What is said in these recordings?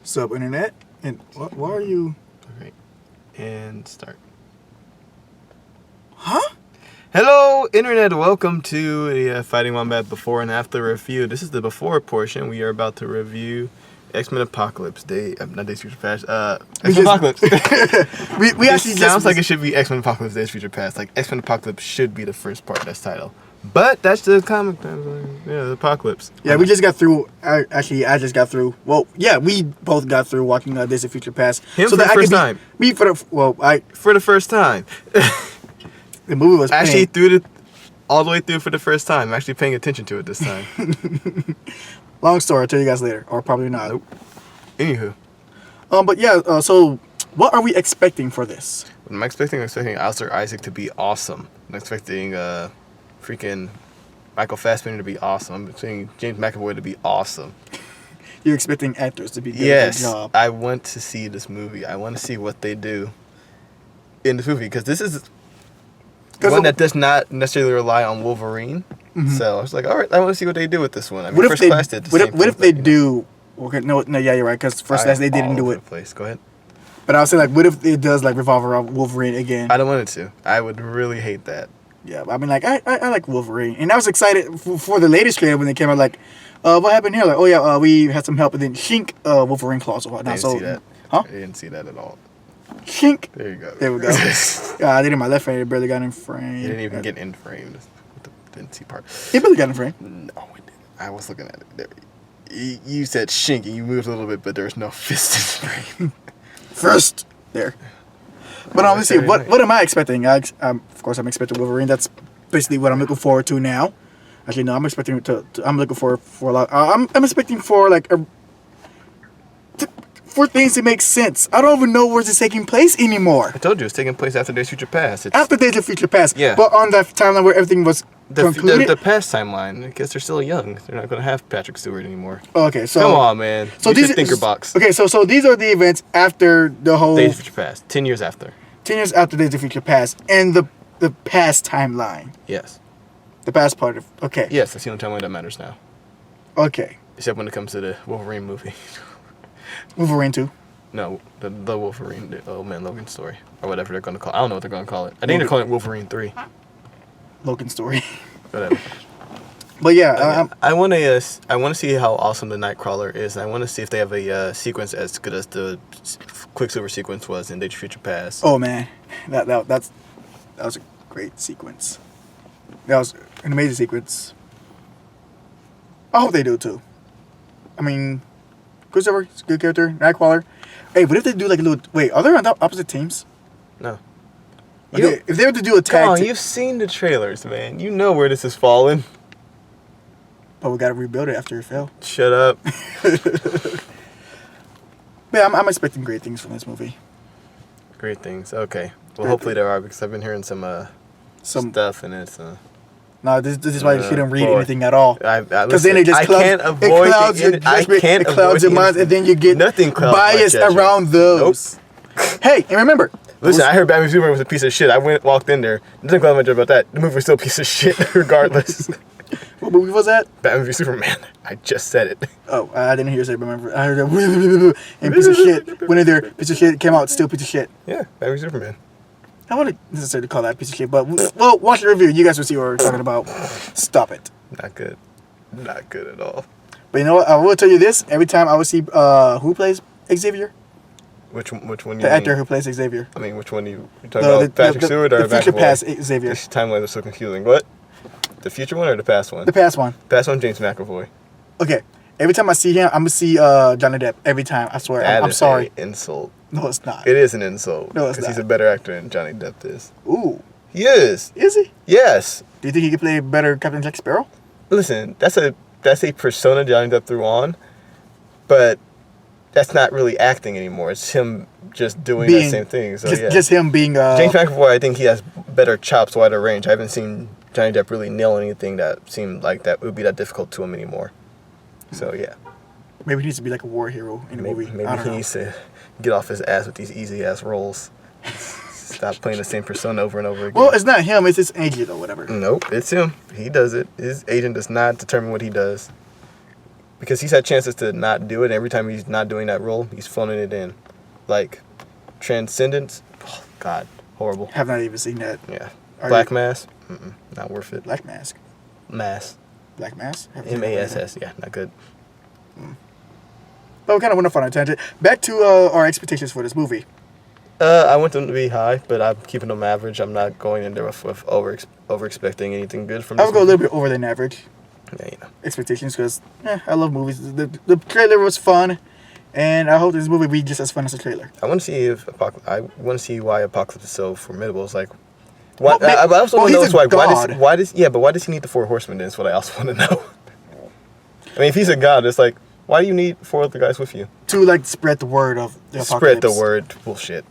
Sub internet, and why are you? Okay, and start. Huh? Hello, internet. Welcome to the Fighting Wombat before and after review. This is the before portion. We are about to review X-Men Apocalypse Day. Not Days Future Past. X-Men Apocalypse. we actually sounds like it should be X-Men Apocalypse Days Future Past. Like X-Men Apocalypse should be the first part of that title. But that's the comic. Yeah, the Apocalypse. Yeah, we just got through. I just got through. Well, yeah, we both got through watching Days of Future Past. Him for the first time. Me for the for the first time. The movie was actually through all the way through for the first time. I'm actually paying attention to it this time. Long story. I'll tell you guys later, or probably not. Nope. Anywho. But yeah. So, what are we expecting for this? I'm expecting Oscar Isaac to be awesome. I'm expecting freaking Michael Fassbender to be awesome. I'm expecting James McAvoy to be awesome. You're expecting actors to be good at their job. I want to see this movie. I want to see what they do in this movie because this is one that does not necessarily rely on Wolverine. Mm-hmm. So I was like, all right, I want to see what they do with this one. I mean, First Class did the same thing. What if they do? Okay, no, yeah, you're right. Because First Class they didn't do it. Place. Go ahead. But I was saying, like, what if it does like revolve around Wolverine again? I don't want it to. I would really hate that. Yeah, I mean, like, I like Wolverine, and I was excited for the latest trailer when they came out. Like, what happened here? Like, oh yeah, we had some help, and then shink, Wolverine claws or whatnot. I didn't see that. Huh? I didn't see that at all. Shink. There you go. There we go. I did it in my left frame. It barely got in frame. You didn't even get in frame. Didn't see part. It barely got in frame. No, it didn't. I was looking at it. You said shink, and you moved a little bit, but there's no fist in frame. First there. But obviously, what am I expecting? Of course, I'm expecting Wolverine. That's basically what I'm looking forward to now. Actually, no, I'm expecting I'm looking for a lot. I'm expecting for like for things to make sense. I don't even know where it's taking place anymore. I told you it's taking place after Days of Future Past. After Days of Future Past. Yeah. But on that timeline where everything was concluded. The past timeline, I guess they're still young. They're not going to have Patrick Stewart anymore. Okay, so come on, man. So these thinker box. Okay, so these are the events after the whole Days of Future Past. 10 years after. 10 years after Days of Future Past, and the past timeline. Yes. The past part of okay. Yes, that's the only timeline that matters now. Okay. Except when it comes to the Wolverine movie. Wolverine 2. No, the Wolverine, the Old Man Logan story, or whatever they're going to call it. I don't know what they're going to call it. I think they're calling it Wolverine 3. Logan story. Whatever. But yeah, I want to see how awesome the Nightcrawler is. And I want to see if they have a sequence as good as the Quicksilver sequence was in Days of Future Past. Oh man, that was a great sequence. That was an amazing sequence. I hope they do too. I mean, Quicksilver, good character. Nightcrawler. Hey, what if they do like a little? Wait, are they on opposite teams? No. If they were to do a tag. Come on, you've seen the trailers, man. You know where this is falling. But we gotta rebuild it after it fell. Shut up. Yeah, I'm expecting great things from this movie. Great things. Okay. Well, hopefully there are, because I've been hearing some stuff, and it's. No, this is why you shouldn't read anything at all. Because then it just clouds your mind, and then you get biased around those. Nope. Hey, and remember. Listen, I heard Batman v Superman was a piece of shit. I walked in there. Didn't cloud my judgment about that. The movie was still a piece of shit, regardless. What movie was that? Batman v Superman. I just said it. Oh, I didn't hear you say remember. I heard that and piece of shit. When their piece of shit came out, still piece of shit. Yeah, Batman v Superman. I wouldn't necessarily call that piece of shit, but well, watch the review. You guys will see what we're talking about. Stop it. Not good. Not good at all. But you know what? I will tell you this. Every time I will see who plays Xavier. Which one? The actor who plays Xavier. I mean, which one you talking about? Patrick Stewart or the future past Xavier? This timeline is so confusing. What? The future one or the past one? The past one. Past one, James McAvoy. Okay. Every time I see him, I'm gonna see Johnny Depp. Every time, I swear. I'm sorry. An insult. No, it's not. It is an insult. No, it's not. Because he's a better actor than Johnny Depp is. Ooh. He is. Is he? Yes. Do you think he could play better Captain Jack Sparrow? Listen, that's a persona Johnny Depp threw on, but that's not really acting anymore. It's him just doing that same thing. So just him being. James McAvoy, I think he has better chops, wider range. I haven't seen Johnny Depp really nail anything that seemed like that would be that difficult to him anymore. So yeah. Maybe he needs to be like a war hero in the movie. Maybe he needs to get off his ass with these easy ass roles. Stop playing the same persona over and over again. Well, it's not him. It's his agent or whatever. Nope, it's him. He does it. His agent does not determine what he does. because he's had chances to not do it. And every time he's not doing that role, he's phoning it in. Like, Transcendence. Oh, God, horrible. Have not even seen that. Yeah. Black Mass. Not worth it. Black Mask. Mass. Black Mass. MASS. Yeah, not good. But we kind of went off on a tangent. Back to our expectations for this movie. I want them to be high, but I'm keeping them average. I'm not going in there with over expecting anything good from this I would go a little bit over than average. Yeah, you know. Expectations, because I love movies. The trailer was fun, and I hope this movie be just as fun as the trailer. I want to see why Apocalypse is so formidable. It's like, why? I also want to know he's why. a god. Why does he need the 4 horsemen? Is what I also want to know. I mean, if he's a god, it's like, why do you need 4 other guys with you? To like spread the word of the apocalypse. Spread the word. Bullshit.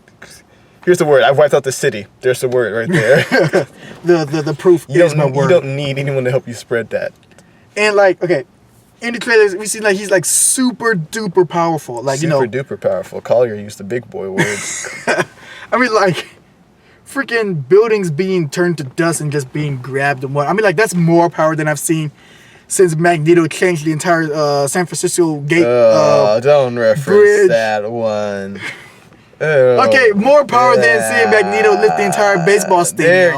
Here's the word. I've wiped out the city. There's the word right there. the proof is my word. You don't need anyone to help you spread that. And like, okay, in the trailers we see like he's like super duper powerful. Like super duper powerful. Collier used the big boy words. I mean, like, freaking buildings being turned to dust and just being grabbed and what. I mean, like, that's more power than I've seen since Magneto changed the entire San Francisco gate. Don't reference bridge. that one. Okay, more power than seeing Magneto lift the entire baseball stadium.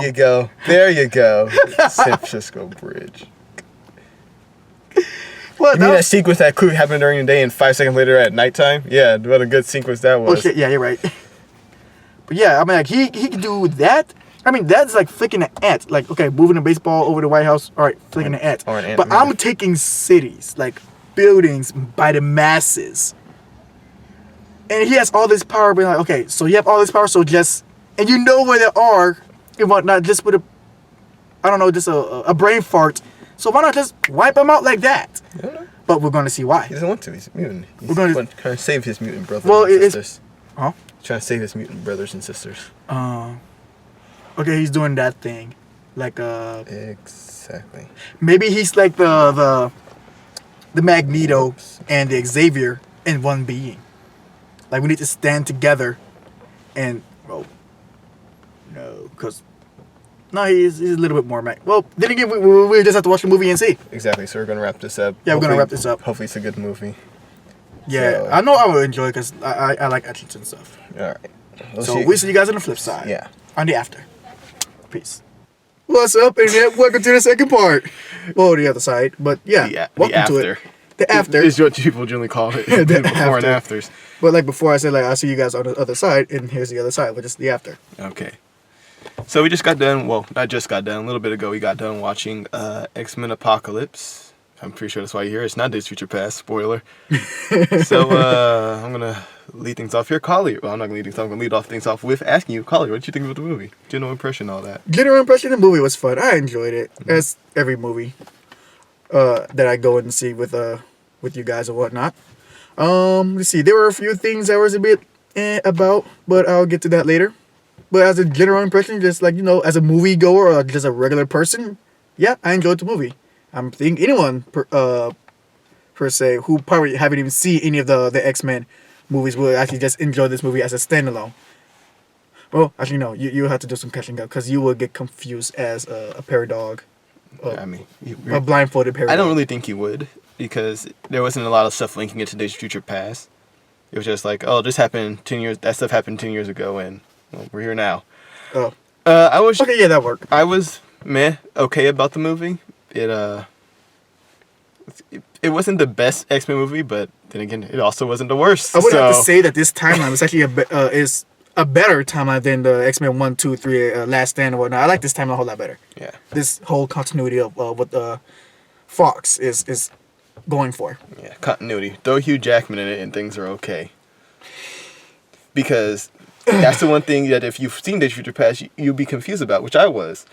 There you go. San Francisco Bridge. What? You mean that sequence that could happen during the day and 5 seconds later at nighttime? Yeah, what a good sequence that was. Oh shit, yeah, you're right. But yeah, I mean, like, he can do that. I mean, that's like flicking an ant. Like, okay, moving a baseball over the White House. All right, flicking an ant. Or an ant. But I'm taking cities, like buildings, by the masses. And he has all this power, being like, okay, so you have all this power, so just, and you know where they are, and whatnot, just with just a brain fart. So why not just wipe them out like that? I don't know. But we're going to see why. He doesn't want to. He's a mutant. He's We're gonna trying to save his mutant brothers and sisters. Huh? He's trying to save his mutant brothers and sisters. Okay, he's doing that thing, like Exactly. maybe he's like the Magneto and the Xavier in one being. Like, we need to stand together, and because he's a little bit more well. Then again, we just have to watch the movie and see. Exactly. So we're gonna wrap this up. Yeah, we're gonna wrap this up. Hopefully, it's a good movie. Yeah, So, I know I will enjoy it because I like actions and stuff. all right. We'll see you guys on the flip side. Yeah. On the after. Peace. What's up, Internet? Welcome to the second part. Well, the other side, but yeah, welcome to it. The after is what people generally call it. The Before after. and afters. But like before, I said like I'll see you guys on the other side, and here's the other side, which is the after. Okay. So we just got done. Well, not just got done. A little bit ago, we got done watching X-Men Apocalypse. I'm pretty sure that's why you're here. It's not Days of Future Past. Spoiler. So I'm gonna lead things off here, Collier. Well, I'm not gonna lead things off. I'm gonna lead off things off with asking you, Collier, what did you think about the movie? General impression, all that. General impression, the movie was fun. I enjoyed it. As every movie that I go and see with you guys or whatnot. Let's see. There were a few things I was a bit about, but I'll get to that later. But as a general impression, just like, as a movie goer or just a regular person, yeah, I enjoyed the movie. I'm thinking anyone per se who probably haven't even seen any of the X-Men movies will actually just enjoy this movie as a standalone. Well, actually no, you have to do some catching up because you will get confused as a paradog. A blindfolded paradog. I don't really think you would, because there wasn't a lot of stuff linking it to Days of Future Past. It was just like, oh, this happened 10 years. That stuff happened 10 years ago, and we're here now. Oh. Okay, yeah, that worked. I was okay about the movie. It wasn't the best X-Men movie, but then again, it also wasn't the worst. I would have to say that this timeline was actually is a better timeline than the X-Men 1, 2, 3, Last Stand and whatnot. I like this timeline a whole lot better. Yeah. This whole continuity of what Fox is going for. Yeah, continuity. Throw Hugh Jackman in it and things are okay. Because that's the one thing that if you've seen Days of Future Past, you'll be confused about, which I was.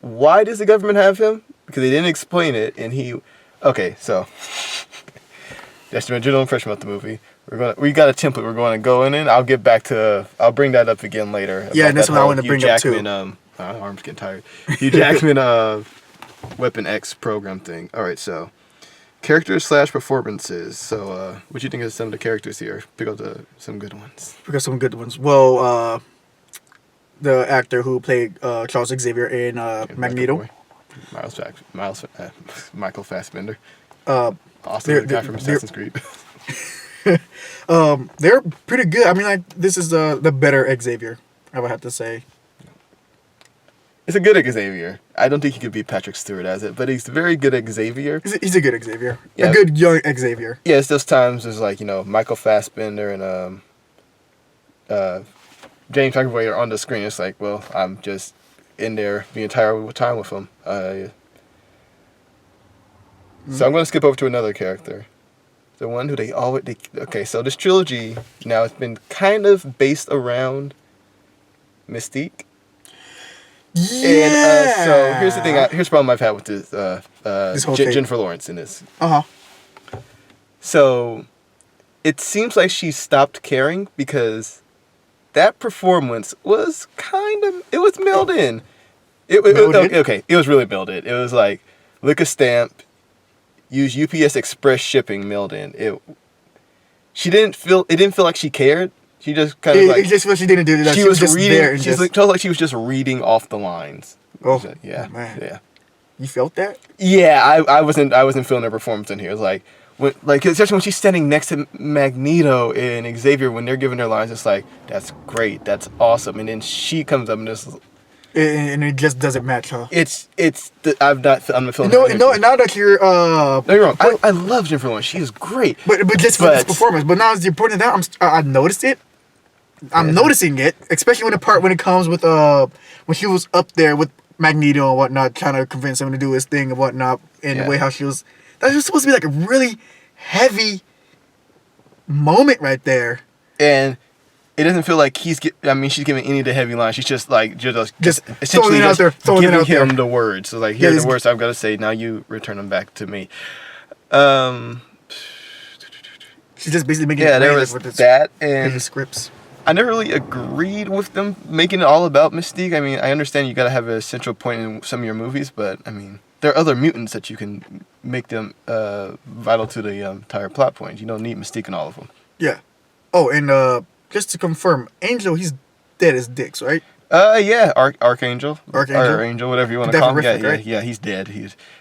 Why does the government have him? Because they didn't explain it, and he... Okay, so... That's my general impression about the movie. We got a template we're going to go in. I'll get back to... I'll bring that up again later. Yeah, and that's what I want to bring up too. My arm's getting tired. Hugh Jackman Weapon X program thing. Alright, so... Characters / performances. So, what do you think of some of the characters here? Pick up some good ones. Pick up some good ones. Well, the actor who played Charles Xavier in Magneto. Michael Fassbender. Also, the guy from Assassin's Creed. They're pretty good. I mean, like, this is the better Xavier, I would have to say. It's a good Xavier. I don't think he could beat Patrick Stewart as it, but he's very good at Xavier. He's a good Xavier. Yeah. A good young Xavier. Yeah, it's those times there's like, Michael Fassbender and James McAvoy are on the screen. It's like, well, I'm just in there the entire time with him. So I'm going to skip over to another character. The one who okay, so this trilogy now has been kind of based around Mystique. Yeah. And so here's the thing. Here's the problem I've had with this whole thing. Jennifer Lawrence in this. So it seems like she stopped caring because that performance was it was mailed in. It was really mailed in. It was like lick a stamp, use UPS Express shipping mailed in. It didn't feel like she cared. She just kind of it just felt she didn't do that. She was just reading. there. Felt like she was just reading off the lines. Oh, yeah, man. Yeah. You felt that? Yeah, I wasn't feeling her performance in here. It was like especially when she's standing next to Magneto and Xavier when they're giving their lines. It's like, that's great, that's awesome, and then she comes up and just. And it just doesn't match, huh? I'm not feeling. No, now that you're no, you're wrong. I love Jennifer Lawrence. She is great. But just for this performance. But now as you're pointing it out, I noticed it. I'm noticing it, especially when it comes with when she was up there with Magneto and whatnot, trying to convince him to do his thing and whatnot, and the way how she was. That was supposed to be like a really heavy moment right there. And it doesn't feel like she's giving any of the heavy lines. She's just like just throwing essentially it out there, giving him the words. So like, here are the words I've got to say. Now you return them back to me. She's just basically making there was that and the scripts. I never really agreed with them making it all about Mystique. I mean, I understand you got to have a central point in some of your movies, but I mean, there are other mutants that you can make them vital to the entire plot point. You don't need Mystique in all of them. Yeah. Oh, and just to confirm, Angel, he's dead as dicks, right? Yeah, Archangel, or Angel, whatever you want to call him. Yeah, he's dead.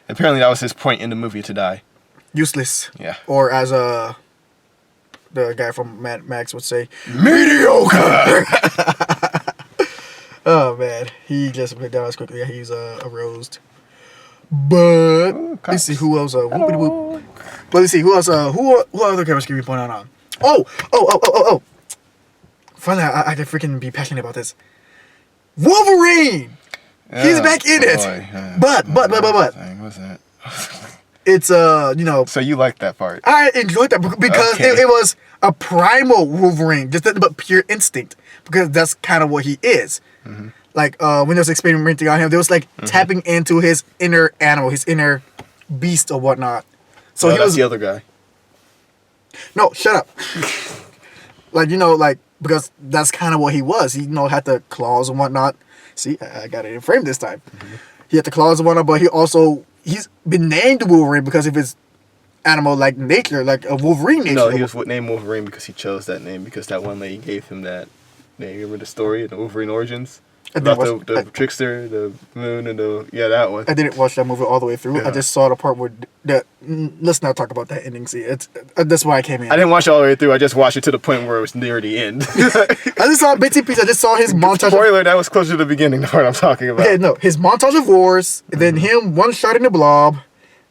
Apparently that was his point in the movie, to die. Useless. Yeah. Or as the guy from Mad Max would say, mediocre. Oh man, he just went down as quickly. Yeah, he's a roast. But let's see who else. But let's see who else. Who other characters can we point out on? Oh! Finally, I can freaking be passionate about this. Wolverine. He's back in it. But. Wasn't it? It's So you like that part? I enjoyed that because it was a primal Wolverine, but pure instinct, because that's kind of what he is. Mm-hmm. Like when they was experimenting on him, they was like tapping into his inner animal, his inner beast or whatnot. So he was the other guy. No, shut up. Because that's kind of what he was. He had the claws and whatnot. See, I got it in frame this time. Mm-hmm. He had the claws and whatnot, but he's been named Wolverine because of his animal-like nature, like a Wolverine nature. No, he was named Wolverine because he chose that name, because that one lady gave him that name. Remember the story, the Wolverine Origins? About the trickster, the moon, and that one. I didn't watch that movie all the way through. Yeah. I just saw the part where let's not talk about that ending scene. That's why I came in. I didn't watch it all the way through. I just watched it to the point where it was near the end. I just saw bits and pieces. I just saw his montage. Spoiler, that was closer to the beginning, the part I'm talking about. Okay, no, his montage of wars, and then him one shot in the blob,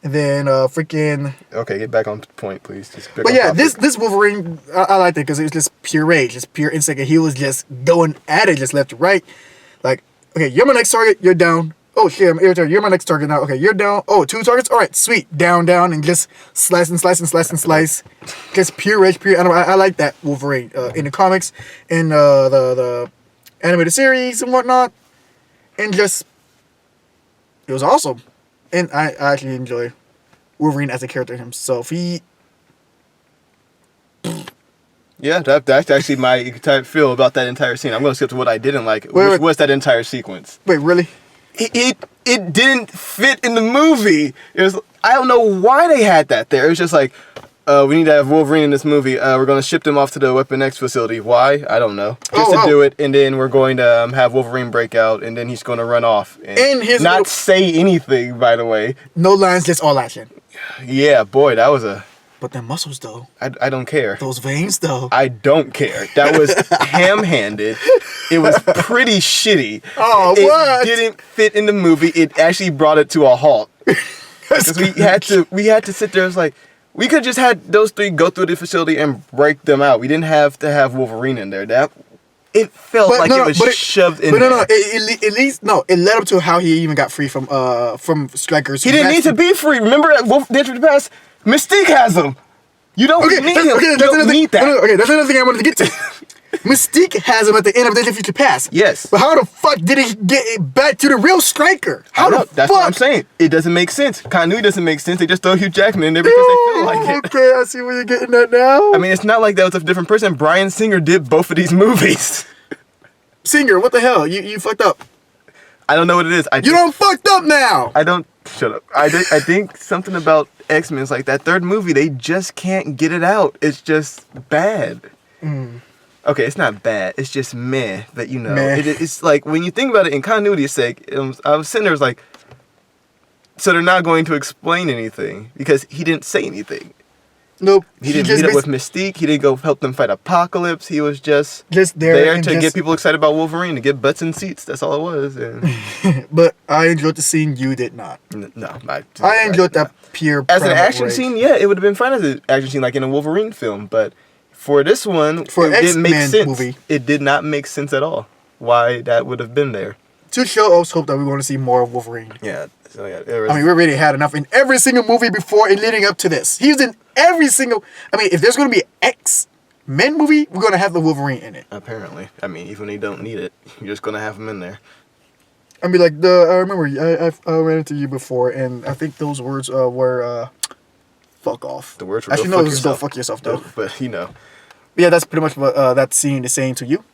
and then freaking. Okay, get back on point, please. But yeah, this Wolverine, I liked it because it was just pure rage, just pure instinct, and he was just going at it, just left to right. Like, okay, you're my next target, you're down. Oh shit, I'm irritated. You're my next target now. Okay, you're down. Oh, 2 targets? Alright, sweet. Down, and just slice. Just pure rage, pure animal. I like that Wolverine. In the comics, in the animated series and whatnot. And just, it was awesome. And I actually enjoy Wolverine as a character himself. Yeah, that's actually my entire feel about that entire scene. I'm going to skip to what I didn't like, which was that entire sequence. Wait, really? It didn't fit in the movie. It was, I don't know why they had that there. It was just like, we need to have Wolverine in this movie. We're going to ship them off to the Weapon X facility. Why? I don't know. Just to do it, and then we're going to have Wolverine break out, and then he's going to run off. And his not say anything, by the way. No lines, just all action. Yeah, boy, that was a... But the muscles, though. I don't care. Those veins, though. I don't care. That was ham-handed. It was pretty shitty. Oh, what? It didn't fit in the movie. It actually brought it to a halt. Because we had to sit there. It's like, we could just had those three go through the facility and break them out. We didn't have to have Wolverine in there. It felt like it was shoved in there. But at least it led up to how he even got free from strikers. He didn't need to be free. Remember at the Entry to the Past? Mystique has him. You don't need him. You don't need that. Okay, that's another thing I wanted to get to. Mystique has him at the end of Days of Future Past. Yes. But how the fuck did he get it back to the real Striker? That's what I'm saying. It doesn't make sense. Continuity doesn't make sense. They just throw Hugh Jackman in there because they feel like it. Okay, I see where you're getting at now. I mean, it's not like that was a different person. Bryan Singer did both of these movies. Singer, what the hell? You fucked up. I don't know what it is. You don't fucked up now. I don't. Shut up. I think something about X-Men is like that third movie. They just can't get it out. It's just bad. Okay, it's not bad. It's just meh. But it's like when you think about it in continuity's sake. I was sitting there, was like, so they're not going to explain anything because he didn't say anything. Nope. He didn't meet up with Mystique. He didn't go help them fight Apocalypse. He was just there to get people excited about Wolverine, to get butts in seats. That's all it was. And but I enjoyed the scene. You did not. No, I enjoyed that pure. As an action scene, yeah, it would have been fine as an action scene, like in a Wolverine film. But for this one, it didn't make sense. Movie. It did not make sense at all. Why that would have been there. To show us hope that we want to see more of Wolverine. Yeah. So yeah, I mean, we already had enough in every single movie before and leading up to this. He was in every single... I mean, if there's going to be an X-Men movie, we're going to have the Wolverine in it. Apparently. I mean, even when you don't need it, you're just going to have him in there. I mean, like, I remember I ran into you before, and I think those words were, fuck off. The words were actually, no, it was go fuck yourself, though. But, Yeah, that's pretty much what that scene is saying to you.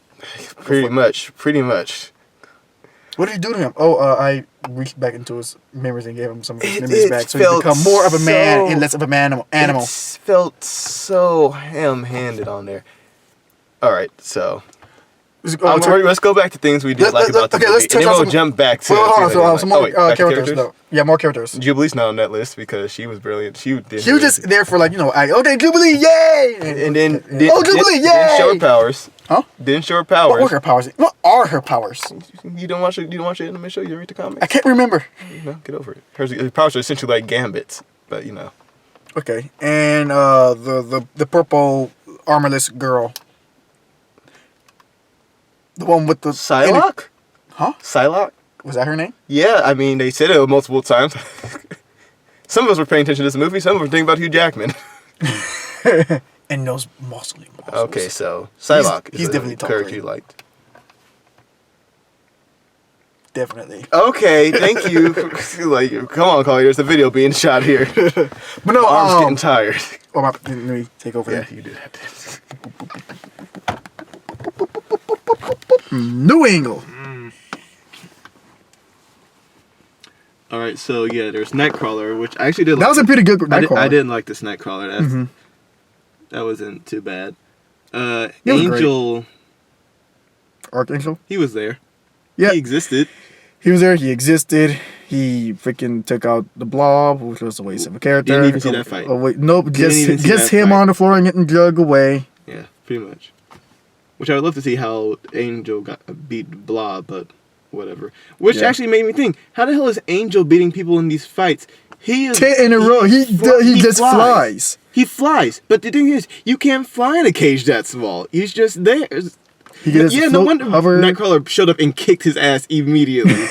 Pretty much. What did you do to him? I reached back into his memories and gave him some of his memories back, so he become more of a man and less of a animal. It felt so ham-handed on there. All right, so let's go back to things we did like about the movie, and then we'll jump back to. Some more characters. No. Yeah, more characters. Jubilee's not on that list because she was brilliant. She was just there for Jubilee, yay! And then Jubilee, yay! Didn't show her powers. Huh? Didn't show her powers. What were her powers? What are her powers? You don't watch the anime show? You read the comics? I can't remember. Get over it. Her powers are essentially like gambits, but Okay, and the purple armorless girl. The one with the... Psylocke? Huh? Psylocke? Was that her name? Yeah, I mean, they said it multiple times. Some of us were paying attention to this movie, some of us were thinking about Hugh Jackman. And those muscly muscles. Okay, so Psylocke he's definitely the character you liked. Definitely. Okay, thank you. Come on, Collier, there's a video being shot here. But no, my arm's getting tired. Let me take over Yeah, there. you do that. New angle. All right, so yeah, there's Nightcrawler, which I actually did. That was a pretty good Nightcrawler. I didn't like this Nightcrawler. That wasn't too bad. Angel. Archangel. He was there. Yeah, he existed. He was there. He existed. He freaking took out the Blob, which was a waste of a character. Didn't even see that fight. Nope, just him on the floor and getting dragged away. Yeah, pretty much. Which I would love to see how Angel beat Blob, but whatever. Which actually made me think: how the hell is Angel beating people in these fights? He is 10 in a row. He just flies. He flies, but the thing is, you can't fly in a cage that small. He's just there. He can just no wonder Nightcrawler showed up and kicked his ass immediately.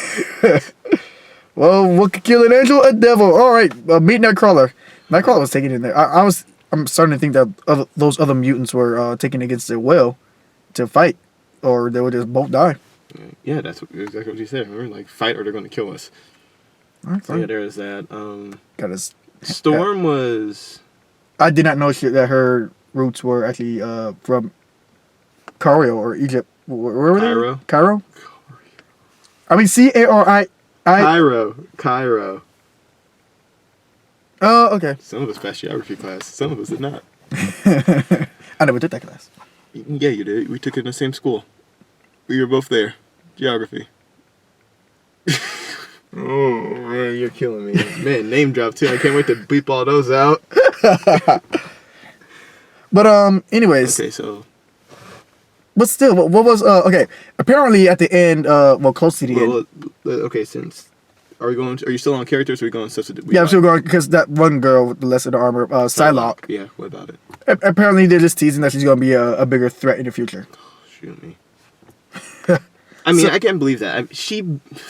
Well, what could kill an angel? A devil. All right, meet Nightcrawler. Nightcrawler was taking it in there. I'm starting to think that those other mutants were taking against their will to fight, or they would just both die. Yeah, that's exactly what you said. Remember, like, fight or they're going to kill us. Right, so yeah, there is that. Got his Storm was. I did not know that her roots were actually from Cairo or Egypt. Where were they? Cairo. I mean, Cario. Cairo. Oh, okay. Some of us passed geography class. Some of us did not. I never took that class. Yeah, you did. We took it in the same school. We were both there. Geography. Oh, man, you're killing me. Man, name drop, too. I can't wait to beep all those out. But, anyways. Okay, so... But still, what was, okay. Apparently, at the end, well, close to the end. Okay, since... Are you still on characters, or are we going substitute? Yeah, I'm still going, because that one girl with the less of the armor, Psylocke. Yeah, what about it? Apparently, they're just teasing that she's going to be a bigger threat in the future. Shoot me. I mean, I can't believe that.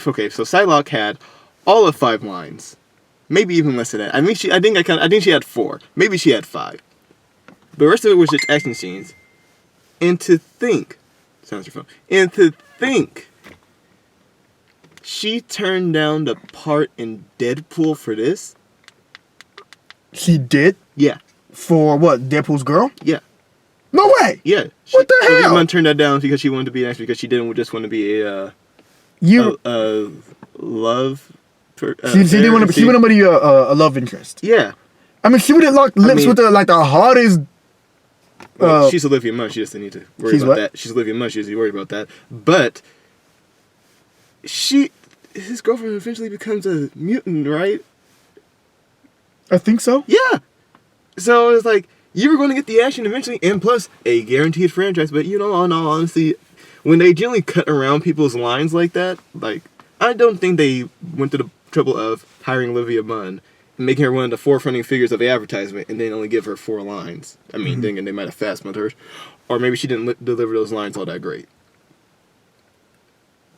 Okay, so Psylocke had all of 5 lines. Maybe even less than that. I think she had 4. Maybe she had 5. The rest of it was just action scenes. And to think... Sounds your phone. And to think... She turned down the part in Deadpool for this? She did? Yeah. For what? Deadpool's girl? Yeah. No way! Yeah. What the hell? Olivia Munn turned that down because she wanted to be an actress, because she didn't just want to be a love... She didn't want to be a love interest. Yeah. I mean, she would have locked lips with the hottest... Well, she's Olivia Munn. She doesn't need to worry about that. She's Olivia Munn. She doesn't need to worry about that. But... his girlfriend eventually becomes a mutant, right? I think so. Yeah. So it's like, you were going to get the action eventually, and plus a guaranteed franchise. But in all honesty, when they generally cut around people's lines like that, like, I don't think they went to the trouble of hiring Olivia Munn and making her one of the forefronting figures of the advertisement, and then only give her 4 lines. I mean, then again, they might have fast-moved her, or maybe she didn't deliver those lines all that great.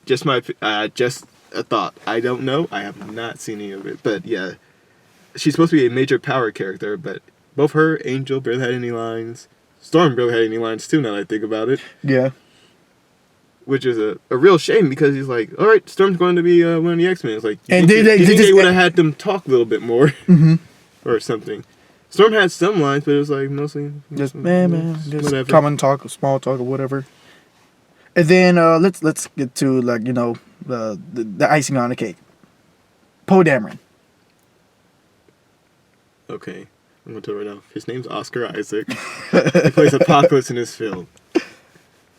Just a thought. I don't know. I have not seen any of it. But yeah, she's supposed to be a major power character, but both her, Angel, barely had any lines. Storm barely had any lines too, now that I think about it. Yeah. Which is a real shame, because he's like, alright, Storm's going to be one of the X-Men. It's like, and they would have had them talk a little bit more. Or something. Storm had some lines, but it was like mostly... Just whatever. Common talk, small talk, or whatever. And then let's get to, like, you know, the icing on the cake. Poe Dameron. Okay, I'm gonna tell you right now. His name's Oscar Isaac. He plays Apocalypse in this film.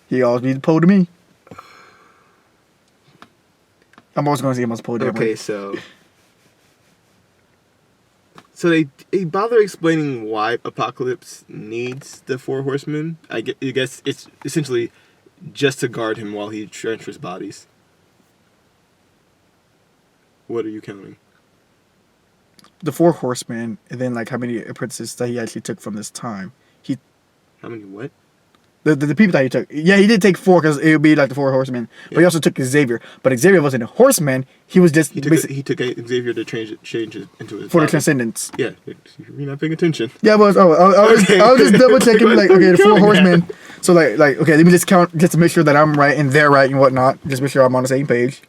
He always be Poe to me. I'm always gonna see him as Poe Dameron. Okay, so they bother explaining why Apocalypse needs the 4 horsemen. I guess it's essentially just to guard him while he transfers bodies. What are you counting? The 4 horsemen, and then, like, how many apprentices that he actually took from this time. How many what? The people that he took. Yeah, he did take 4, because it would be like the 4 horsemen. But he also took Xavier. But Xavier wasn't a horseman. He was just... He took Xavier to change it into his... For the Transcendence. Yeah, you're not paying attention. Yeah, but I was just double checking, like, okay, the 4 horsemen. So, like, okay, let me just count, just to make sure that I'm right and they're right and whatnot. Just make sure I'm on the same page.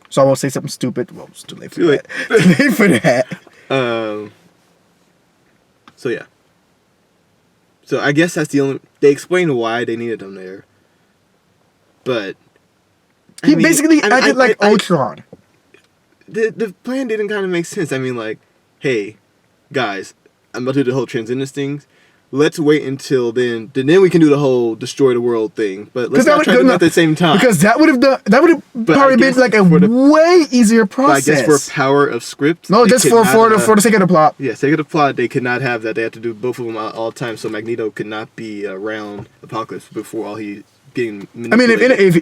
So I won't say something stupid. Well, it's too late for that. Too late for that. So, yeah. So, I guess that's the only... They explain why they needed them there. But... He basically acted like Ultron. The plan didn't kind of make sense. I mean, like, hey, guys, I'm about to do the whole transcendence thing. Let's wait until then we can do the whole destroy the world thing. But let's not try to do it at the same time. Because that would have probably been like a way easier process. But I guess for power of script. No, just for the sake of the plot. Yeah, sake of the plot, they could not have that. They have to do both of them all the time. So Magneto could not be around Apocalypse before all he getting manipulated. I mean,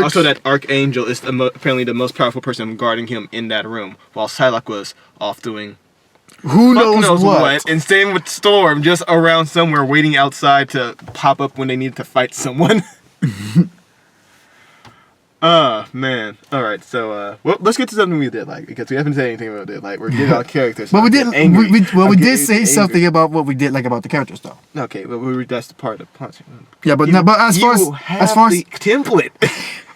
also, that Archangel is apparently the most powerful person guarding him in that room, while Psylocke was off doing who knows what. And same with Storm, just around somewhere waiting outside to pop up when they need to fight someone. Man. Alright, so well, let's get to something we did like, because we haven't said anything about it. Like, we're getting our characters. But we did did say something about what we did like about the characters though. Okay, but that's the part of the plot. Yeah, but as far as the template.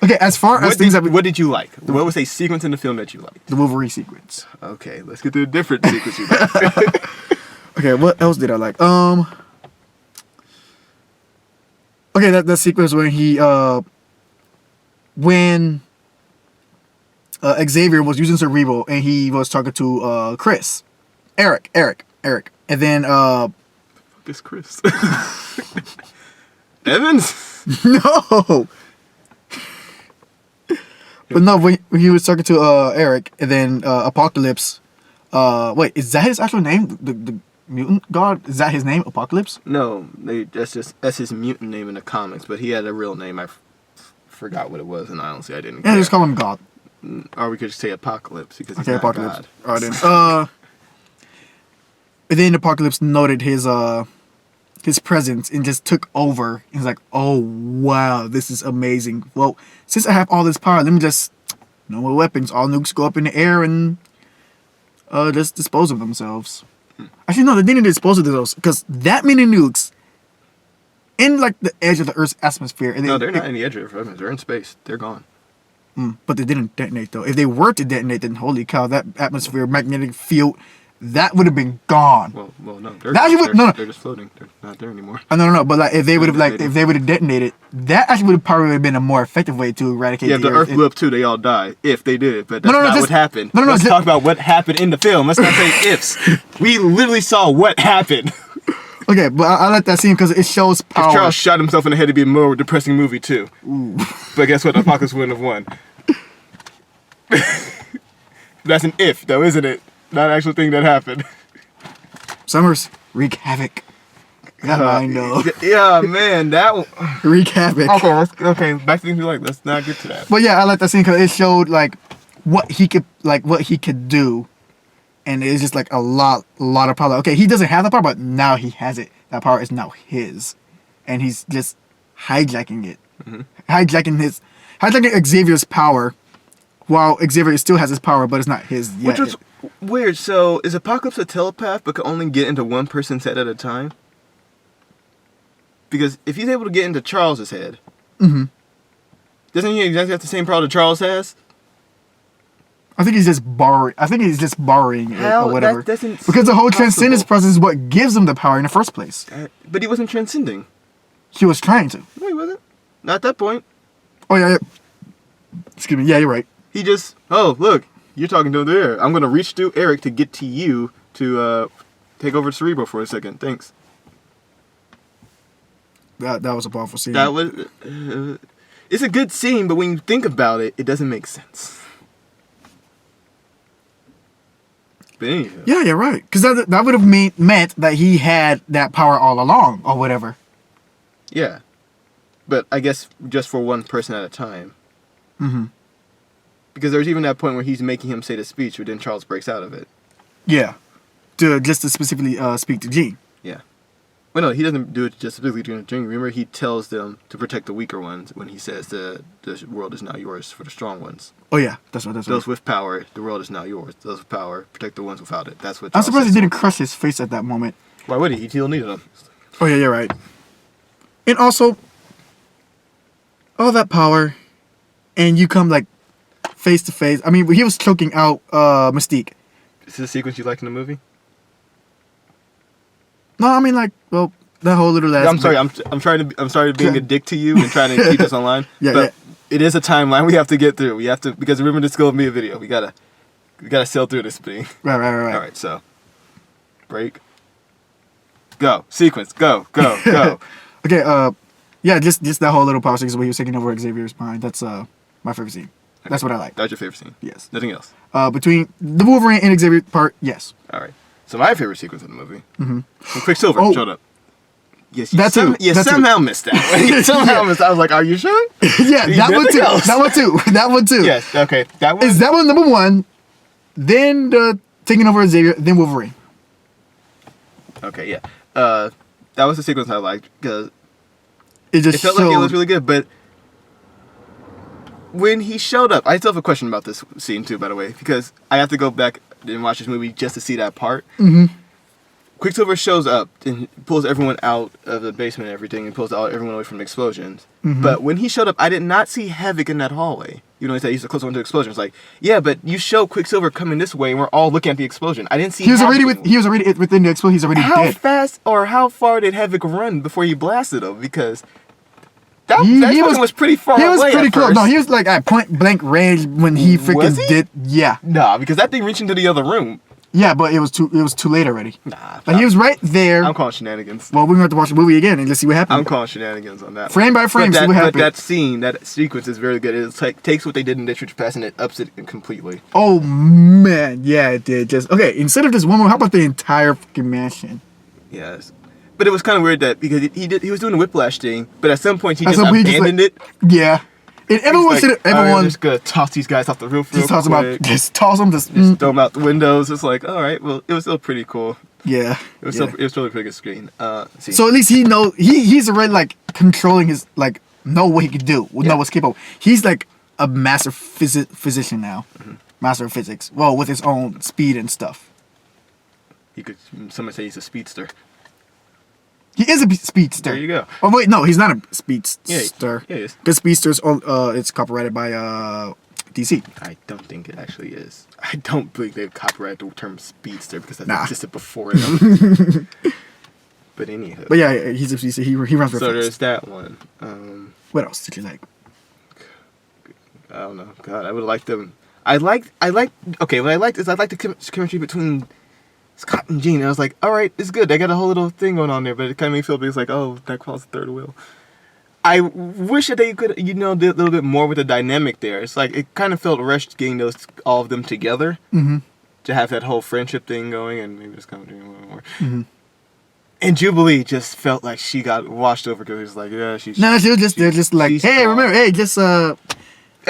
Okay, as far as things what did you like? What was a sequence in the film that you liked? The Wolverine sequence. Okay, let's get to a different sequence you like. Okay, what else did I like? Okay, that sequence when he when Xavier was using Cerebral, and he was talking to Chris, Eric, and then This Chris. Evans? no. But no, when he was talking to Eric, and then Apocalypse. Wait, is that his actual name? The mutant god? Is that his name? Apocalypse? No, that's his mutant name in the comics, but he had a real name. I forgot what it was, and honestly, I didn't. Yeah, care. just call him God. Or we could just say Apocalypse because he's Okay, not Apocalypse. God. Alright then. And then Apocalypse noted his presence and just took over. He's like, "Oh wow, this is amazing. Well, since I have all this power, let me just no more weapons. All nukes go up in the air and just dispose of themselves." Actually, no, they didn't dispose of themselves because that many nukes in like the edge of the Earth's atmosphere. And No, they're not in the edge of the They're in space. They're gone. But they didn't detonate though. If they were to detonate, then holy cow, that atmosphere magnetic field, that would have been gone. Well, no, they're just floating. They're not there anymore. No. But like, if they would have detonated, that actually would have probably been a more effective way to eradicate. Yeah, if the Earth blew up too, they all die. If they did, but that's not what happened. Let's talk about what happened in the film. Let's not say ifs. We literally saw what happened. Okay, but I like that scene because it shows power. If Charles shot himself in the head, it'd be a more depressing movie too. Ooh. But guess what? Apocalypse wouldn't have won. That's an if, though, isn't it? Not an actual thing that happened. Summers wreak havoc. I know. Yeah, man, that wreak havoc. Okay, back to things we like. Let's not get to that. But yeah, I like that scene because it showed like what he could do, and it's just like a lot of power. Okay, he doesn't have the power, but now he has it. That power is now his, and he's just hijacking it, hijacking Xavier's power, while Xavier still has his power, but it's not his yet. Which was weird. So is Apocalypse a telepath, but can only get into one person's head at a time? Because if he's able to get into Charles's head, doesn't he exactly have the same power that Charles has? I think he's just borrowing. It or whatever. That doesn't because the whole possible. transcendence process is what gives him the power in the first place. But he wasn't transcending. He was trying to. No, he wasn't. Not at that point. Oh yeah. Excuse me. Yeah, you're right. He just, look, you're talking to there. I'm gonna reach through Eric to get to you to take over Cerebro for a second. Thanks. That was a powerful scene. That was. It's a good scene, but when you think about it, it doesn't make sense. But anyway. Yeah, you're right. Because that would have meant that he had that power all along, or whatever. Yeah, but I guess just for one person at a time. Because there's even that point where he's making him say the speech, but then Charles breaks out of it. Yeah, just to specifically speak to Jean. Yeah. Well, no, he doesn't do it just specifically to Jean. Remember, he tells them to protect the weaker ones when he says the world is now yours for the strong ones. Oh yeah, that's right. Those with power, the world is now yours. Those with power, protect the ones without it. That's what. I'm Charles surprised says. he didn't crush his face at that moment. Why would he? He still needed them. Oh yeah, you're right. And also, all that power, and you come like face to face. I mean, he was choking out Mystique. Is this a sequence you like in the movie? No, I mean like, well, that whole little. I'm sorry. I'm sorry being a dick to you and trying to keep us online. But it is a timeline we have to get through. We have to because remember this is gonna be a video. We gotta sail through this thing. Right. All right. So, break. Go sequence. Go. Okay. Yeah. Just that whole little power sequence where he was taking over Xavier's mind. That's my favorite scene. Okay. That's what I like. That's your favorite scene. Yes. Nothing else. Between the Wolverine and Xavier part, yes. All right. So my favorite sequence in the movie. When Quicksilver showed up. Yes, you somehow missed that. You somehow missed. I was like, "Are you sure?" Yeah, that one too. That one too. Yes. Okay. That one. Is that one number one? Then taking over Xavier, then Wolverine. Okay. Yeah. That was the sequence I liked because it felt like it was really good. But when he showed up, I still have a question about this scene too. By the way, because I have to go back and watch this movie just to see that part. Quicksilver shows up and pulls everyone out of the basement and everything and pulls everyone away from the explosions. But when he showed up, I did not see Havoc in that hallway. You know, he said he's close one to explosions. Like, yeah, but you show Quicksilver coming this way and we're all looking at the explosion. I didn't see. He was already within the explosion. He's already dead. How fast or how far did Havoc run before he blasted him? Because That explosion was pretty far away. He was pretty at close. first. No, he was like at point blank range when he freaking did. Yeah. Nah, because that thing reached into the other room. Yeah, but it was too late already. Nah. Like he was right there. I'm calling shenanigans. Well, we're going to have to watch the movie again and just see what happens. I'm calling shenanigans on that. Frame by frame, see what happens. But that scene, that sequence is very good. It's like takes what they did in District Pass and it ups it completely. Oh man, yeah, it did. Just okay. Instead of just one more, how about the entire fucking mansion? Yes. But it was kind of weird that because he was doing the whiplash thing, but at some point he just abandoned it. Yeah. And everyone said it. Everyone just gonna toss these guys off the roof. Just toss them out. Just toss them. Just throw them out the windows. It's like, all right, well, it was still pretty cool. Yeah. It was still a pretty good screen. So at least he knows he's already like controlling his like know what he can do, know what's capable. He's like a master physician now, master of physics. Well, with his own speed and stuff. Someone say he's a speedster. He is a speedster. There you go. Oh wait, no, he's not a speedster. Yeah, he is. Because speedsters, it's copyrighted by DC. I don't think it actually is. I don't believe they've copyrighted the term speedster because that existed before them. But anyhow. But yeah, he's a speedster. He runs for. So there's that one. What else did you like? I don't know. God, I would like them. Okay, what I liked is the chemistry between Scott and Jean. I was like, all right, it's good. They got a whole little thing going on there, but it kind of made me feel like, oh, that calls the third wheel. I wish that they could, do a little bit more with the dynamic there. It's like it kind of felt rushed getting all of them together to have that whole friendship thing going, and maybe just kind of doing a little more. And Jubilee just felt like she got washed over because it was like, yeah, she's. No, they're just like, hey, remember, hey, just I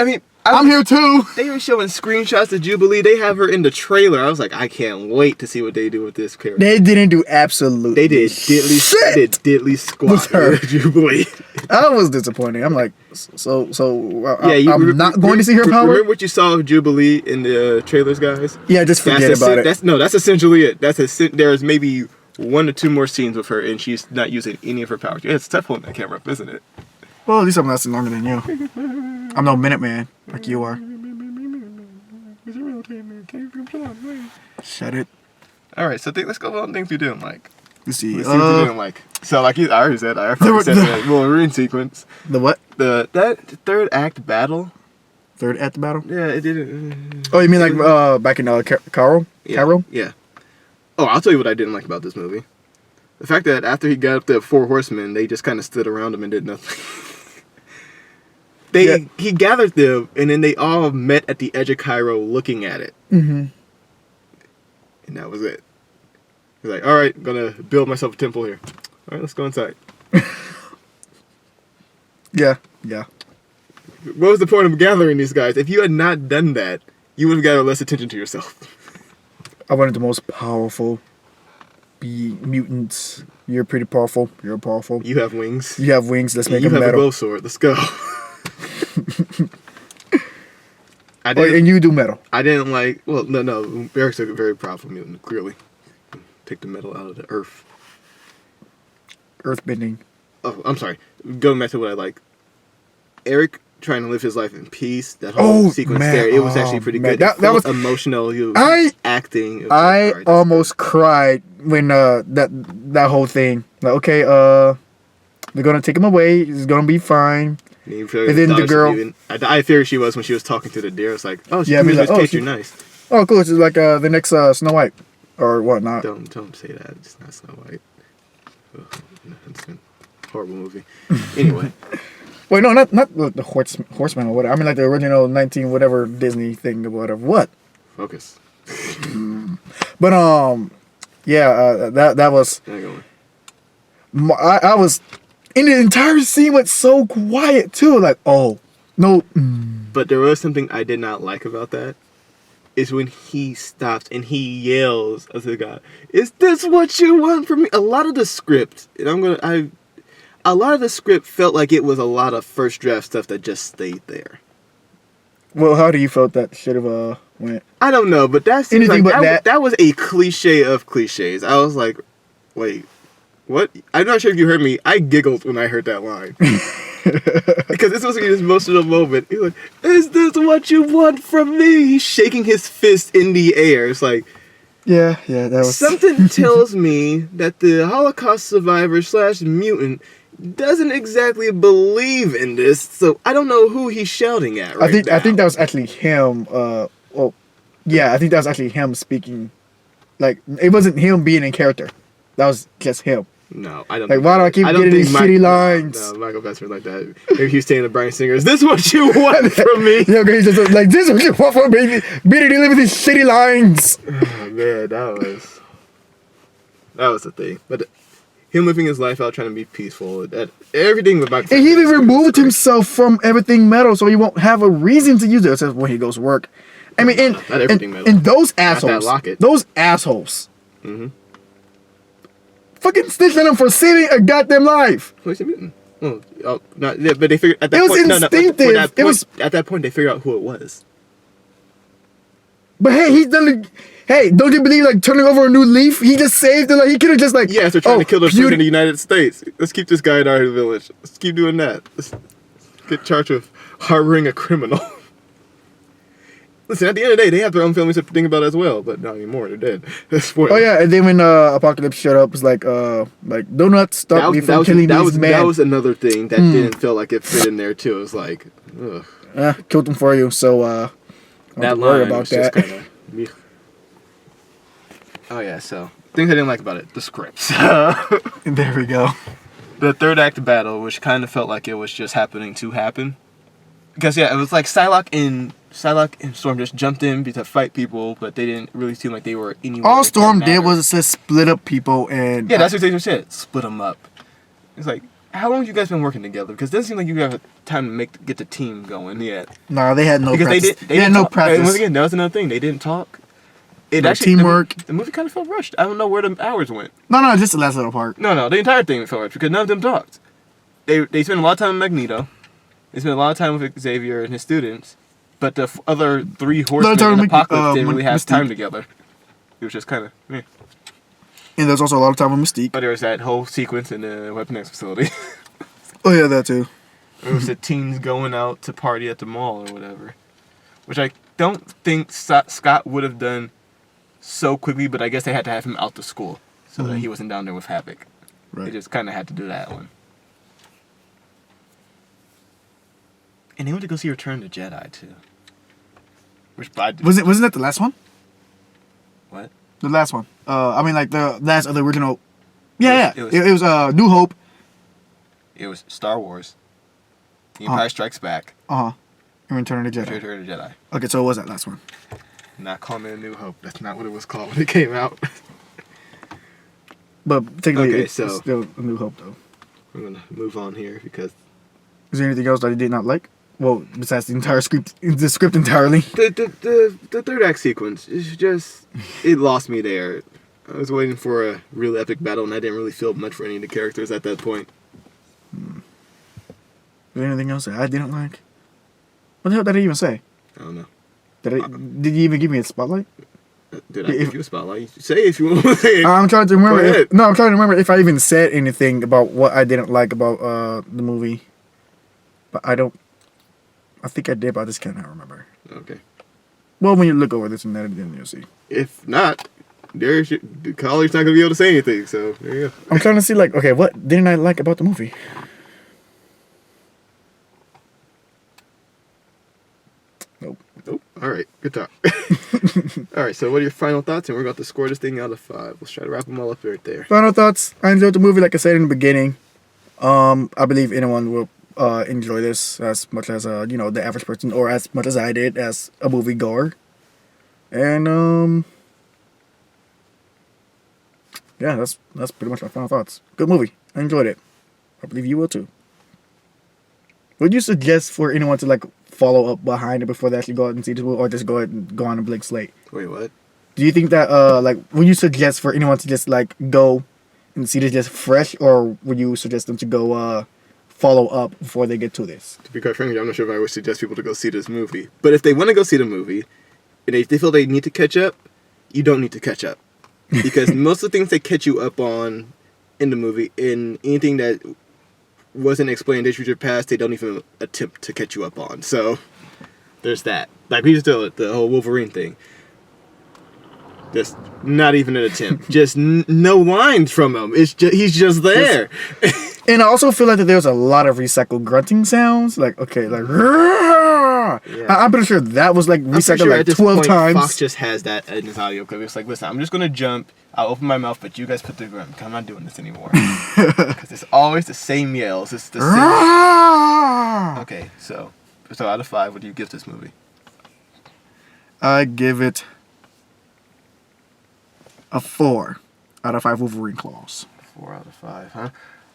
mean. I'm here too. They were showing screenshots of Jubilee. They have her in the trailer. I was like, I can't wait to see what they do with this character. They didn't do absolutely. They did diddly squat with her Jubilee. I was disappointed. I'm like, so. I'm not going to see her power. Remember what you saw of Jubilee in the trailers, guys? Yeah, just forget about it. That's essentially it. There's maybe 1 or 2 more scenes with her, and she's not using any of her powers. Yeah, it's tough holding that camera up, isn't it? Well, at least I'm lasting longer than you. I'm no Minuteman like you are. Shut it. All right, so let's go on things we didn't like. Let's see. Let's see what we didn't like. So, like I already said, the Wolverine sequence. The what? That third act battle. Third act battle? Yeah, it didn't. Oh, you mean like back in Cairo? Cairo? Yeah. Oh, I'll tell you what I didn't like about this movie. The fact that after he got up the 4 horsemen, they just kind of stood around him and did nothing. He gathered them, and then they all met at the edge of Cairo looking at it. And that was it. He's like, all right, I'm going to build myself a temple here. All right, let's go inside. Yeah. What was the point of gathering these guys? If you had not done that, you would have gathered less attention to yourself. I wanted the most powerful mutants. You're pretty powerful. You're powerful. You have wings. You have wings. Let's make them metal. You have a glow sword. Let's go. And you do metal. I didn't like. Well, no. Eric's a very powerful mutant. Clearly, take the metal out of the earth. Earthbending. Oh, I'm sorry. Going back to what I like. Eric trying to live his life in peace. That whole sequence there, it was actually pretty good. That was emotional. Acting. I almost cried when that whole thing. Like, okay, they're gonna take him away. It's gonna be fine. And then the girl. I figured she was when she was talking to the deer. It's like, oh, yeah, you're nice. Oh, cool. It's like the next Snow White or whatnot. Don't say that. It's not Snow White. It's a horrible movie. Anyway. Wait, no, not the Horseman or whatever. I mean, like the original 19 whatever Disney thing or whatever. What? Focus. But yeah, that was. I was, and the entire scene went so quiet too. Like, oh no. But there was something I did not like about that. Is when he stops and he yells at the guy, "Is this what you want from me?" A lot of the script, and a lot of the script felt like it was a lot of first draft stuff that just stayed there. Well, how do you felt that should have went? I don't know, but that seems like that was a cliche of cliches. I was like, wait, what? I'm not sure if you heard me. I giggled when I heard that line. Because this was this emotional moment. He was like, "Is this what you want from me?" He's shaking his fist in the air. It's like, yeah, that was something tells me that the Holocaust survivor / mutant doesn't exactly believe in this, so I don't know who he's shouting at right now. I think that was actually him. Yeah, I think that was actually him speaking. Like, it wasn't him being in character. That was just him. No, I don't. Like, why do I keep getting these shitty lines? No, Michael Fassbender like that. Maybe he's saying to Bryan Singer, "Is this what you want from me?" Yeah, okay, he's just like, "This is what you want from me? Me to deliver these shitty lines." Oh, man, that was the thing. But him living his life out, trying to be peaceful, that everything with Michael. And he even removed himself from everything metal, so he won't have a reason to use it except when he goes to work. I mean, not everything metal. And those assholes, that locket. those assholes. Mm-hmm. Fucking snitched on him for saving a goddamn life. What's he mean? Oh, no, yeah, but they figured at that It was point. instinctive. At that point, they figured out who it was. But hey, he's done it. Hey, don't you believe like turning over a new leaf? He just saved it. Like he could have just like. Yes, they're trying to kill their friend in the United States. Let's keep this guy in our village. Let's keep doing that. Let's get charged with harboring a criminal. Listen, at the end of the day, they have their own families to think about as well, but not anymore. They're dead. Spoiler. Oh yeah, and then when Apocalypse showed up, it was like do not stop me from killing these men. That was another thing that didn't feel like it fit in there too. It was like, ugh. Killed them for you, so that worry line about was that. just kind of. Oh yeah, so things I didn't like about it: the scripts. There we go. The third act battle, which kind of felt like it was just happening to happen, because yeah, it was like Psylocke and Storm just jumped in to fight people, but they didn't really seem like they were anywhere. All Storm did was just split up people and... Yeah, that's what they said. Split them up. It's like, how long have you guys been working together? Because it doesn't seem like you have time to get the team going yet. No, they had no practice. They had no talk. practice. And once again, that was another thing. They didn't talk. Teamwork. The movie kind of felt rushed. I don't know where the hours went. No, just the last little part. No, the entire thing felt rushed because none of them talked. They spent a lot of time with Magneto. They spent a lot of time with Xavier and his students. But the other three horsemen in Apocalypse didn't really have time together. It was just kind of meh. And there's also a lot of time with Mystique. But there was that whole sequence in the Weapon X facility. Oh yeah, that too. It was the teens going out to party at the mall or whatever. Which I don't think Scott would have done so quickly, but I guess they had to have him out to school so that he wasn't down there with Havoc. Right. They just kind of had to do that one. And they went to go see Return of the Jedi too. Wasn't that the last one? What? The last one. I mean, like the last of the original. Yeah, It was New Hope. It was Star Wars. The Empire Strikes Back. And Return of the Jedi. Return of the Jedi. Okay, so it was that last one. Not calling it A New Hope. That's not what it was called when it came out. But technically, it's so still A New Hope, though. I'm gonna move on here because. Is there anything else that you did not like? Well, besides the script entirely. The third act sequence is just, it lost me there. I was waiting for a real epic battle, and I didn't really feel much for any of the characters at that point. Is there anything else that I didn't like? What the hell did I even say? I don't know. Did you even give me a spotlight? Did I give you a spotlight? Say if you want to say it. I'm trying to remember. Go ahead. I'm trying to remember if I even said anything about what I didn't like about the movie. But I don't. I think I did, but I just cannot remember. Okay. Well, when you look over this and that, then you'll see. If not, the Collier's not going to be able to say anything, so there you go. I'm trying to see, like, okay, what didn't I like about the movie? Nope. All right. Good talk. All right, so what are your final thoughts? And we're about to score this thing out of 5. Let's try to wrap them all up right there. Final thoughts. I enjoyed the movie, like I said in the beginning. I believe anyone will enjoy this as much as the average person, or as much as I did as a movie goer. And yeah, that's pretty much my final thoughts. Good movie. I enjoyed it. I believe you will too. Would you suggest for anyone to like follow up behind it before they actually go out and see this movie, or just go ahead and go on a blank slate? Wait, what? Do you think that would you suggest for anyone to just like go and see this just fresh, or would you suggest them to go follow up before they get to this? To be quite frank, I'm not sure if I would suggest people to go see this movie. But if they want to go see the movie, and if they feel they need to catch up, you don't need to catch up. Because most of the things they catch you up on in the movie, in anything that wasn't explained in your past, they don't even attempt to catch you up on. So, there's that. Like, we just did the whole Wolverine thing. Just not even an attempt. Just no lines from him. He's just there. And I also feel like that there's a lot of recycled grunting sounds. Like, okay, like, yeah. I'm pretty sure that was like recycled sure like 12 times. Fox just has that in his audio clip. It's like, listen, I'm just going to jump. I'll open my mouth, but you guys put the grunt. I'm not doing this anymore. Because it's always the same yells. It's the same. Okay, so out of 5, what do you give this movie? I give it a 4 out of 5 Wolverine claws. 4 out of 5, huh?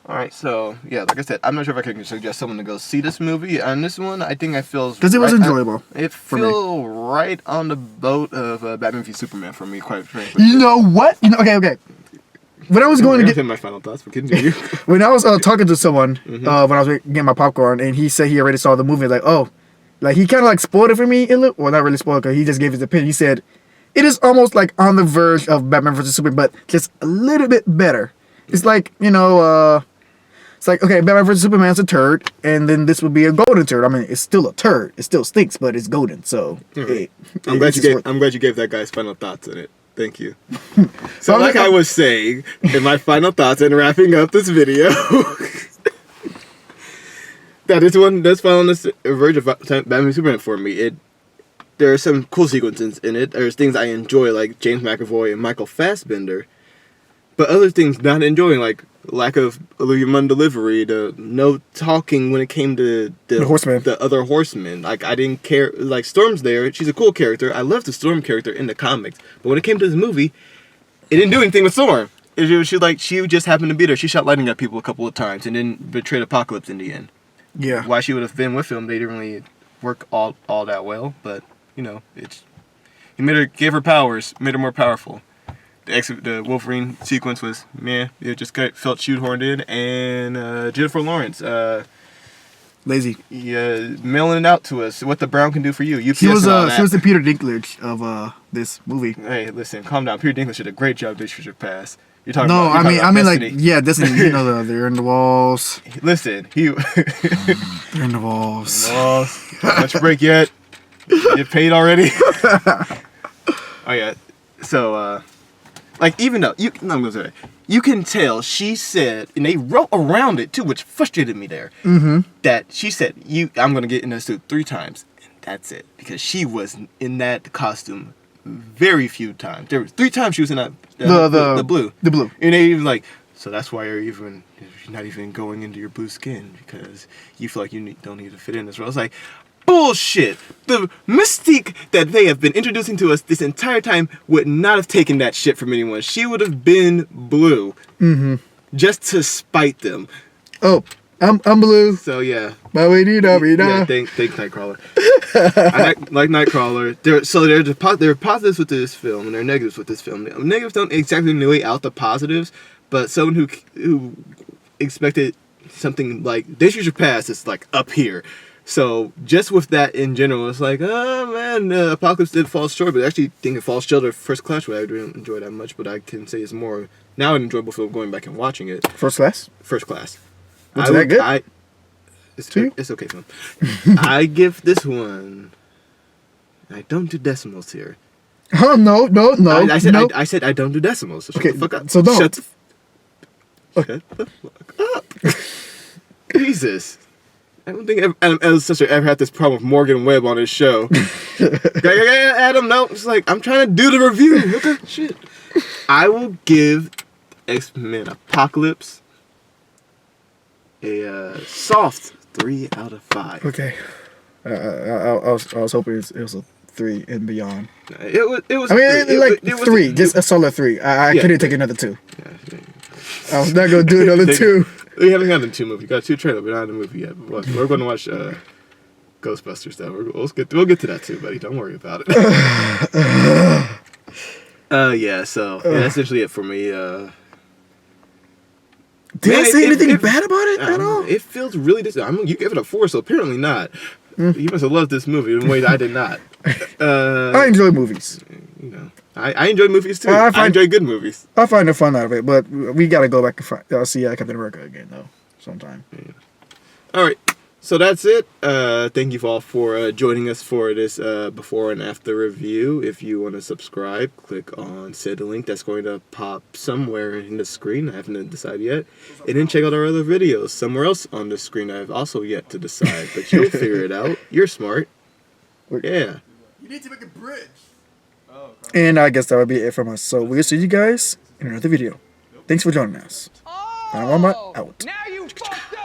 All right, so yeah, like I said, I'm not sure if I can suggest someone to go see this movie. On this one, I think I feel because it was enjoyable. It feels right on the boat of Batman v Superman for me, quite frankly. You know what? Okay. When I was going to get my final thoughts, but continue. When I was talking to someone when I was getting my popcorn, and he said he already saw the movie, like, oh, like he kind of like spoiled it for me. Well, not really spoiled, because he just gave his opinion. He said it is almost like on the verge of Batman vs Superman, but just a little bit better. It's like, it's like, okay, Batman vs Superman's a turd, and then this would be a golden turd. I mean, it's still a turd. It still stinks, but it's golden. So I'm glad you gave that guy's final thoughts in it. Thank you. So like I was saying, in my final thoughts and wrapping up this video, that is one that's found on this verge of Batman v Superman for me. There are some cool sequences in it. There's things I enjoy, like James McAvoy and Michael Fassbender, but other things not enjoying, like lack of Olivia Munn delivery, the no talking when it came to the other horsemen. Like, I didn't care. Like, Storm's there. She's a cool character. I love the Storm character in the comics. But when it came to this movie, it didn't do anything with Storm. She just happened to be there. She shot lightning at people a couple of times and then betrayed Apocalypse in the end. Yeah. Why she would have been with him, they didn't really work all that well. But, he gave her powers, made her more powerful. The Wolverine sequence was meh. It just felt shoehorned in. And Jennifer Lawrence, lazy. Yeah, mailing it out to us. What the Brown can do for you. She was the Peter Dinklage of this movie. Hey, listen, calm down. Peter Dinklage did a great job this year past. You're talking no, about, I mean, Destiny. like, yeah, Destiny. They're in the walls. Listen, they're in the walls. Lunch break yet? Get paid already? Oh yeah. So, even though you can tell she said, and they wrote around it too, which frustrated me there. Mm-hmm. That she said, I'm gonna get in a suit 3 times, and that's it, because she was in that costume very few times. There were 3 times she was in that the blue. And they even like, so that's why you're not even going into your blue skin, because you feel like you don't need to fit in this role. It's like, bullshit. The mystique that they have been introducing to us this entire time would not have taken that shit from anyone. She would have been blue. Mm-hmm. Just to spite them. Oh, I'm blue. So yeah. Yeah, thanks Nightcrawler. I like Nightcrawler. There are positives with this film and there are negatives with this film. The negatives don't exactly weigh out the positives, but someone who expected something like Days of Future Past is like up here. So just with that in general, it's like, oh man, Apocalypse did fall short, but I actually think it falls short of First Class, which I didn't enjoy that much, but I can say it's more now an enjoyable film going back and watching it. First Class? First Class. Was that good? It's okay film. I give this one. I don't do decimals here. Oh no! I said I don't do decimals. So shut the fuck up. So don't. Shut the fuck up. Jesus. I don't think Adam Ellis' sister ever had this problem with Morgan Webb on his show. Adam, no. It's like, I'm trying to do the review. What the shit? I will give X-Men Apocalypse a soft 3 out of 5. Okay. I was hoping it was a 3 and beyond. It was. I mean, it was 3. Just a solid 3. I couldn't take another 2. Yeah. I was not going to do another 2. We haven't gotten 2 movies. We got 2 trailers, but not a movie yet. We're going to watch Ghostbusters, though. We'll get to that, too, buddy. Don't worry about it. So that's essentially it for me. Did I say anything bad about it at all? It feels really you gave it a 4, so apparently not. You must have loved this movie in a way that I did not. I enjoy movies. I enjoy movies too. I enjoy good movies. I find the fun out of it, but we gotta go back and see Captain America again though, sometime. Yeah. All right, So that's it. Thank you all for joining us for this before and after review. If you want to subscribe, click on said link that's going to pop somewhere in the screen. I haven't decided yet. And then check out our other videos somewhere else on the screen. I have also yet to decide, but you'll figure it out. You're smart. Yeah. You need to make a bridge. And I guess that would be it from us. So we'll see you guys in another video. Thanks for joining us. Wombat out. Now you fucked up!